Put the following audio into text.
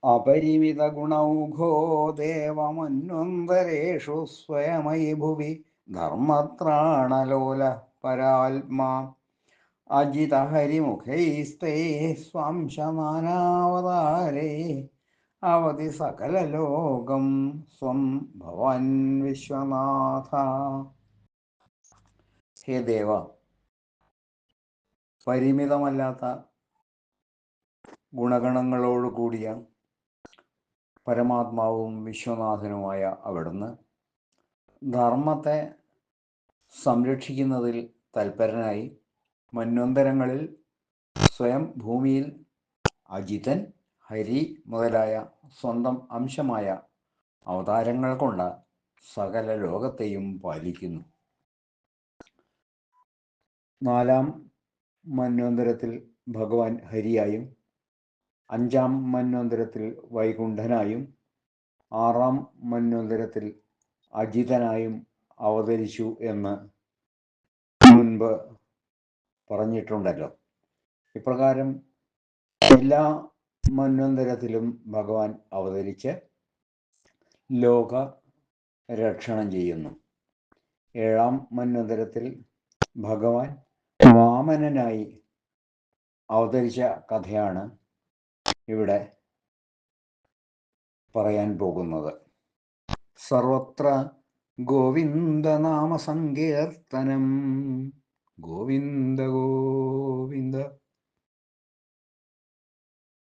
അപരിമിത ഗുണൗഘോ ദേവമന്വന്തരേഷു സ്വയമയി ഭുവി ധർമ്മത്രാണലോല പരാത്മാ അജിതഹരിമുഖൈസ്തേ സ്വാംശനാനാവതാരേ അവധി സകലലോകം സ്വം ഭവാൻ വിശ്വനാഥ. ഹേ ദേവ, പരിമിതമല്ലാത്ത ഗുണഗണങ്ങളോടുകൂടിയ പരമാത്മാവും വിശ്വനാഥനുമായ അവിടുന്ന് ധർമ്മത്തെ സംരക്ഷിക്കുന്നതിൽ തൽപരനായി മന്വന്തരങ്ങളിൽ സ്വയം ഭൂമിയിൽ അജിതൻ, ഹരി മുതലായ സ്വന്തം അംശമായ അവതാരങ്ങൾ കൊണ്ട് സകല ലോകത്തെയും പാലിക്കുന്നു. 4-ാം മന്വന്തരത്തിൽ ഭഗവാൻ ഹരിയായും 5-ാം മന്വന്തരത്തിൽ വൈകുണ്ഠനായും 6-ാം മന്വന്തരത്തിൽ അജിതനായും അവതരിച്ചു എന്ന് മുൻപ് പറഞ്ഞിട്ടുണ്ടല്ലോ. ഇപ്രകാരം എല്ലാ മന്വന്തരത്തിലും ഭഗവാൻ അവതരിച്ച് ലോക രക്ഷണം ചെയ്യുന്നു. 7-ാം മന്വന്തരത്തിൽ ഭഗവാൻ വാമനനായി അവതരിച്ച കഥയാണ് ഇവിടെ പറയാൻ പോകുന്നത്. സർവത്ര ഗോവിന്ദനാമ സങ്കീർത്തനം, ഗോവിന്ദ ഗോവിന്ദ.